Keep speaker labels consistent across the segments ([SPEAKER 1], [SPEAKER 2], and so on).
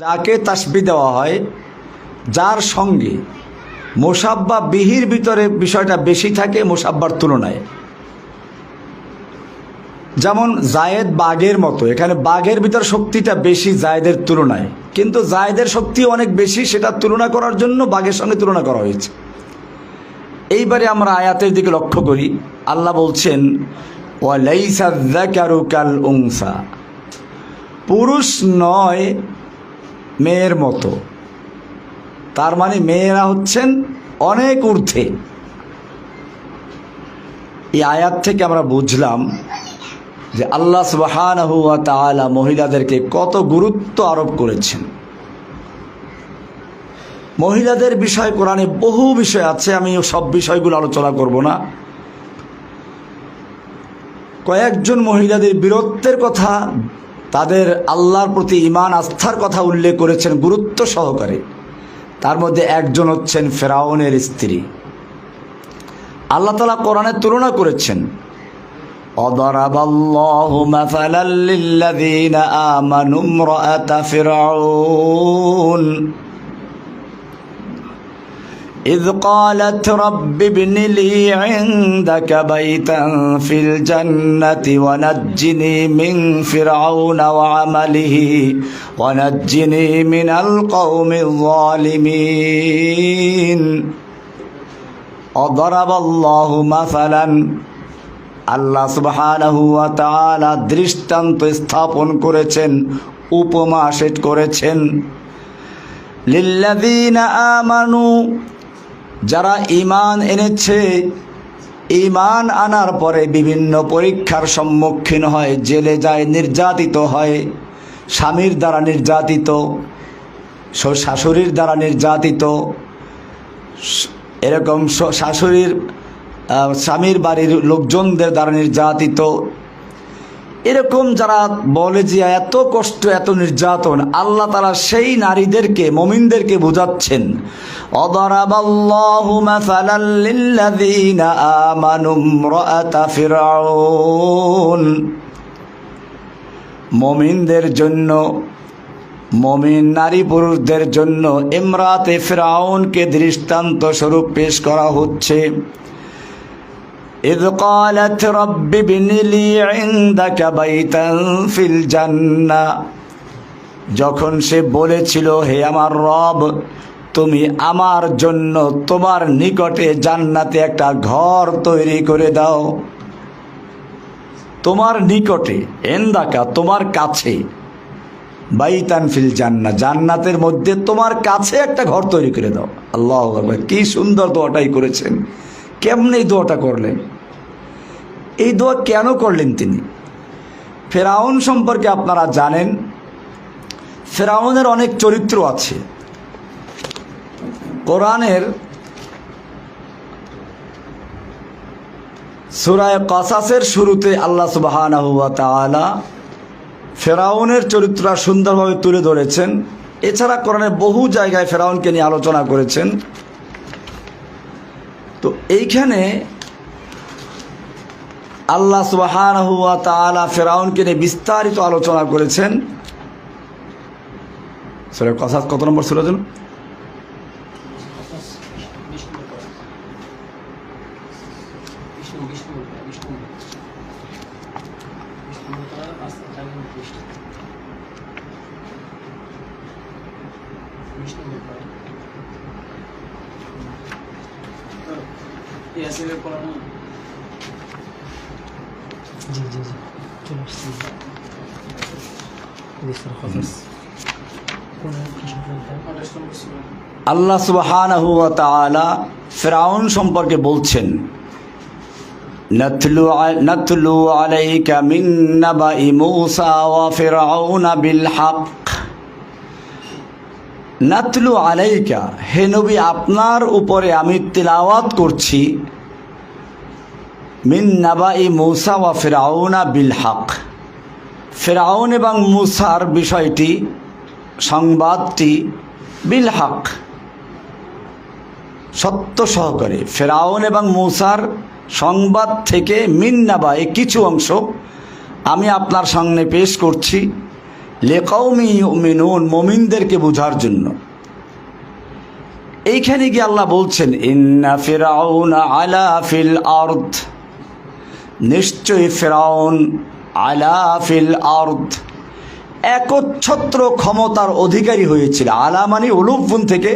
[SPEAKER 1] যাকে তাসবিহ দেওয়া হয়, যার সঙ্গে মুসাব্বা বিহির ভিতরে বিষয়টা বেশি থাকে মুসাব্বার তুলনায়। যেমন জায়েদ বাঘের মতো, এখানে বাঘের ভিতর শক্তিটা বেশি জায়েদের তুলনায়, কিন্তু জায়েদের শক্তি অনেক বেশি, সেটা তুলনা করার জন্য বাঘের সঙ্গে তুলনা করা হয়েছে। এইবারে আমরা আয়াতের দিকে লক্ষ্য করি। আল্লাহ বলছেন ওয়ালাইসা যাকারু কাল উনসা, পুরুষ নয় মেয়ের মতো। তার মানে মেয়েরা হচ্ছেন অনেক ঊর্ধ্বে। এই আয়াত থেকে আমরা বুঝলাম যে আল্লাহ সুবহানাহু ওয়া তাআলা মহিলাদেরকে কত গুরুত্ব আরোপ করেছেন। মহিলাদের বিষয় কোরআনে বহু বিষয় আছে, আমি সব বিষয়গুলো আলোচনা করব না। কয়েকজন মহিলাদের বীরত্বের কথা, তাদের আল্লাহর প্রতি ঈমান আস্থার কথা উল্লেখ করেছেন গুরুত্ব সহকারে। তার মধ্যে একজন হচ্ছেন ফেরাউনের স্ত্রী। আল্লাহ তাআলা কোরআনে তুলনা করেছেন অদরাবাল্লাহু মাসালাল লিল্লাযীনা আমানু ইমরাআতা ফিরআউন إذ قالت رب ابن لي عندك بيتا في الجنة ونجني من فرعون وعمله ونجني من القوم الظالمين وضرب الله مثلا আল্লাহ সুবহানাহু ওয়া তাআলা দৃষ্টান্ত স্থাপন করেছেন, উপমা সেট করেছেন লিল্লাযীনা আমানু, যারা ঈমান এনেছে, ঈমান আনার পরে বিভিন্ন পরীক্ষার সম্মুখীন হয়, জেলে যায়, নির্যাতিত হয়, স্বামীর দ্বারা নির্যাতিত, শাশুড়ির দ্বারা নির্যাতিত, এরকম শাশুড়ির স্বামীর বাড়ির লোকজনদের দ্বারা নির্যাতিত, এরকম যারা বলে যে এত কষ্ট এত নির্যাতন, আল্লাহ তাআলা সেই নারীদেরকে, মুমিনদেরকে বোঝাচ্ছেন অদরাবাল্লাহু মাসালাল লিল্লাযীনা আমানু ইমরাআতা ফিরআউন, মুমিনদের জন্য, মুমিন নারী পুরুষদের জন্য ইমরাতে ফিরআউনকে দৃষ্টান্ত স্বরূপ পেশ করা হচ্ছে। إذ قالت رب ابن لي عندك بيتا في الجنة, যখন সে বলেছিল হে আমার রব, তুমি আমার জন্য তোমার নিকটে জান্নাতে একটা ঘর তৈরি করে দাও। তোমার নিকটে, ইনদাকা তোমার কাছে, বাইতান ফিল জান্নাহ জান্নাতের মধ্যে তোমার কাছে একটা ঘর তৈরি করে দাও। আল্লাহু আকবার, কি সুন্দর দোয়াটাই করেছেন। কেমনে এই দোয়াটা করলেন? এই দোয়া কেন করলেন তিনি? ফেরাউন সম্পর্কে আপনারা জানেন, ফেরাউনের অনেক চরিত্র আছে। কোরআনের সূরা কাসাসের শুরুতে আল্লাহ সুবহানাহু ওয়া তাআলা ফেরাউনের চরিত্র সুন্দরভাবে তুলে ধরেছেন। এছাড়া কোরআনের বহু জায়গায় ফেরাউনকে নিয়ে আলোচনা করেছেন। তো এইখানে আল্লাহ সুবহানাহু ওয়া তাআলা ফেরাউনকে নিয়ে বিস্তারিত আলোচনা করেছেন। সূরা কাসাস কত নম্বর সূরা যেন? আল্লাহ সুবহানাহু ওয়া তাআলা ফিরআউন সম্পর্কে বলছেন নাতলু আলাইকা মিন নাবাই মূসা ওয়া ফিরআউনা বিল হক। নাতলু আলাইকা, হে নবী আপনার উপরে আমি তিলাওয়াত করছি, মিন নাবাই মূসা ওয়া ফিরআউনা বিল হক, ফিরআউন এবং মূসার বিষয়টি, সংবাদটি বিল হক, সত্য সহকারে। ফিরআউন এবং মূসার সংবাদ থেকে মিন নাবাই কিছু অংশ আমি আপনার সামনে পেশ করছি। লিকাউমি ইউমিনুন, মুমিনদেরকে বোঝার জন্য। এইখানে গিয়ে আল্লাহ বলছেন ইন্না ফিরআউনা আলা ফিল আরদ, নিশ্চয়ই ফিরআউন আলা ফিল আরদ একচ্ছত্র ক্ষমতার অধিকারী হয়েছিল। আলা মানে উলুফুন থেকে,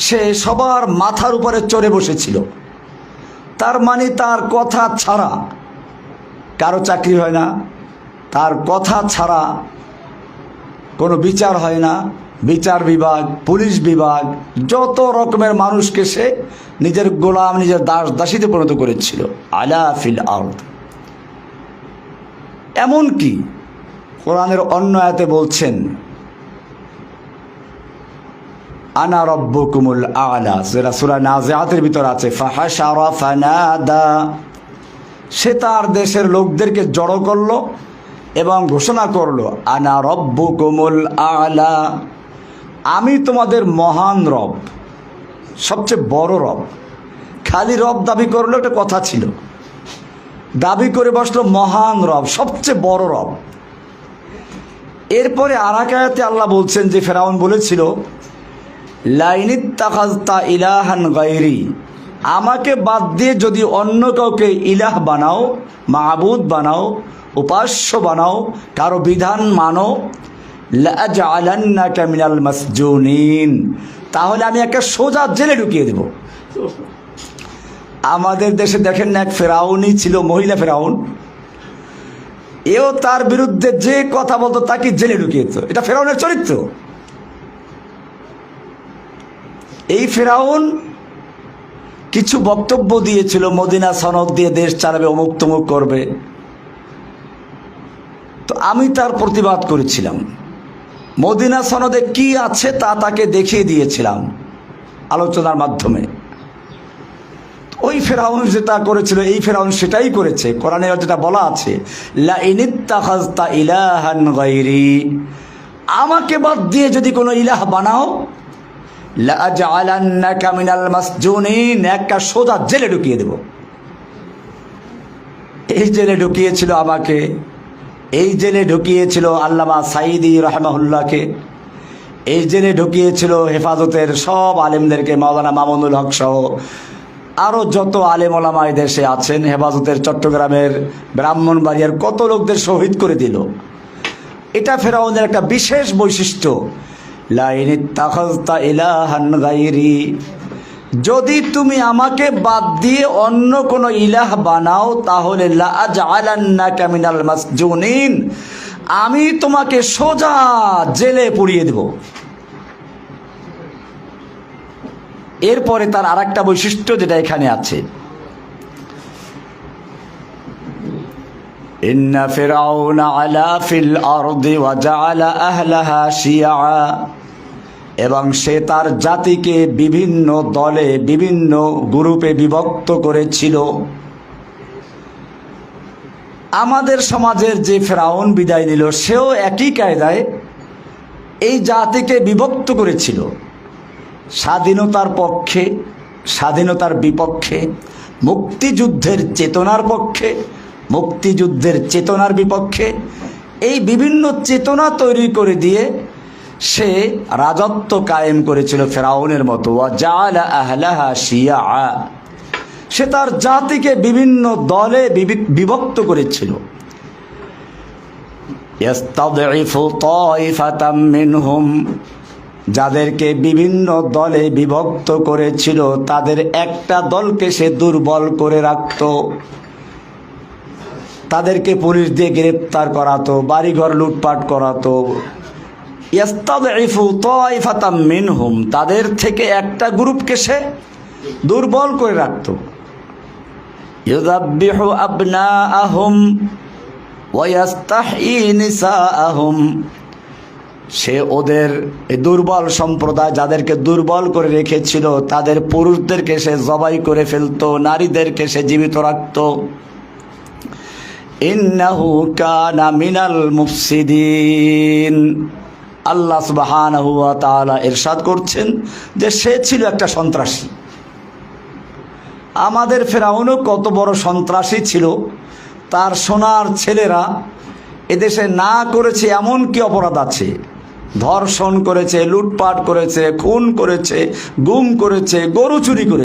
[SPEAKER 1] সে সবার মাথার উপরে চড়ে বসেছিল। তার মানে তার কথা ছাড়া কারো চাকরি হয় না, তার কথা ছাড়া কোনো বিচার হয় না। বিচার বিভাগ, পুলিশ বিভাগ, যত রকমের মানুষকে সে নিজের গোলাম, নিজের দাস দাসীতে পরিণত করেছিল। আলা ফিল আরদ। এমনকি কোরআনের অন্য আয়াতে বলছেন আনা রব্বুকুমুল আ'লা, যেটা সূরা নাজিআতের ভিতর আছে, ফাহাশারা ফানাদা, সে তার দেশের লোকদেরকে জড়ো করলো এবং ঘোষণা করলো আনা রব্বুকুমুল আ'লা, আমি তোমাদের মহান রব, সবচেয়ে বড় রব। খালি রব দাবি করলো একটা কথা ছিল, দাবি করে বসলো মহান রব, সবচেয়ে বড় রব। এরপরে আর এক আয়াতে আল্লাহ বলছেন যে ফেরাউন বলেছিল লাইনিত্তাখাযতা ইলাহান গায়রি, আমাকে বাদ দিয়ে যদি অন্য কাউকে ইলাহ বানাও, মাবুদ বানাও, উপাস্য বানাও, কারো বিধান মানো, লাআজআলান্নাকা মিনাল মাসজুনিন, তাহলে আমি একটা সোজা জেলে ঢুকিয়ে দেব। আমাদের দেশে দেখেন না, এক ফেরাউনই ছিল, মহিলা ফেরাউন, এও তার বিরুদ্ধে যে কথা বলতো তাকে জেলে ঢুকিয়ে দিত। এটা ফেরাউনের চরিত্র। এই ফেরাউন কিছু বক্তব্য দিয়েছিল, মদিনা সনদ দিয়ে দেশ চালাবে, অমুক তমুক করবে। তো আমি তার প্রতিবাদ করেছিলাম, মদিনা সনদে কি আছে তা তাকে দেখিয়ে দিয়েছিলাম আলোচনার মাধ্যমে। ওই ফেরাউন যেটা করেছিল, এই ফেরাউন সেটাই করেছে। কোরআনে যেটা বলা আছে লাইনিত্তাখাযতা ইলাহান গায়রি, আমাকে বাদ দিয়ে যদি কোনো ইলাহ বানাও, লাআজআলান্নাকা মিনাল মাসজুনিন, একটা সোজা জেলে ঢুকিয়ে দেব। এই জেলে ঢুকিয়েছিল আমাকে, এই জেলে ঢুকিয়েছিল আল্লামা সাঈদী রাহমাহুল্লাহকে, এই জেলে ঢুকিয়েছিল হেফাজতের সব আলেমদেরকে, মাওলানা মামুনুল হক সহ আরও যত আলেম ওলামা এই দেশে আছেন। হেফাজতের চট্টগ্রামের, ব্রাহ্মণবাড়িয়ার কত লোকদের শহীদ করে দিল। এটা ফেরাউনের একটা বিশেষ বৈশিষ্ট্য। লাইনিত্তাখাযতা ইলাহান গায়রি, যদি তুমি আমাকে বাদ দিয়ে অন্য কোনো ইলাহ বানাও, তাহলে লাআজআলান্নাকা মিনাল মাসজুনিন, আমি তোমাকে সোজা জেলে পুরিয়ে দেব। এরপরে তার আর একটা বৈশিষ্ট্য যেটা এখানে আছে, ইন্না ফিরআউনা আলা ফিল আরদি ওয়া জাআলা আহলাহা শিয়া, এবং সে তার জাতিকে বিভিন্ন দলে, বিভিন্ন গ্রুপে বিভক্ত করেছিল। আমাদের সমাজের যে ফেরাউন বিদায় নিল, সেও একই কায়দায় এই জাতিকে বিভক্ত করেছিল। স্বাধীনতার পক্ষে, স্বাধীনতার বিপক্ষে, মুক্তিযুদ্ধের চেতনার পক্ষে, মুক্তিযুদ্ধের চেতনার বিপক্ষে, এই বিভিন্ন চেতনা তৈরি করে দিয়ে সে রাজত্ব কায়েম করেছিল ফেরাউনের মতো। ওয়া জাআলা আহলাহা শিয়া, সে তার জাতিকে বিভিন্ন দলে বিভক্ত করেছিল। ইস্তাদঈফু তাইফাতাম মিনহুম, যাদেরকে বিভিন্ন দলে বিভক্ত করেছিল তাদের একটা দলকে সে দুর্বল করে রাখত, তাদেরকে পুলিশ দিয়ে গ্রেপ্তার করাতো, বাড়িঘর লুটপাট করাতো। ইস্তাদঈফু তাইফাতাম মিনহুম, তাদের থেকে একটা গ্রুপকে সে দুর্বল করে রাখত। ইউযাব্বিহু আবনাআহুম ওয়া ইস্তাহয়ী নিসাআহুম, সে ওদের দুর্বল সম্প্রদায় যাদেরকে দুর্বল করে রেখেছিল তাদের পুরুষদেরকে সে জবাই করে ফেলতো, নারীদেরকে সে জীবিত রাখত। ইন্নাহু কানা মিনাল মুফসিদিন, আল্লাহ সুবহানাহু ওয়া তাআলা ইরশাদ করছেন যে সে ছিল একটা সন্ত্রাসী। আমাদের ফেরাউনও কত বড় সন্ত্রাসী ছিল, তার সোনার ছেলেরা এদেশে না করেছে এমন কি অপরাধ আছে? ধর্ষণ করেছে, লুটপাট করেছে, খুন করেছে, গুম করেছে, গরু চুরি করেছে।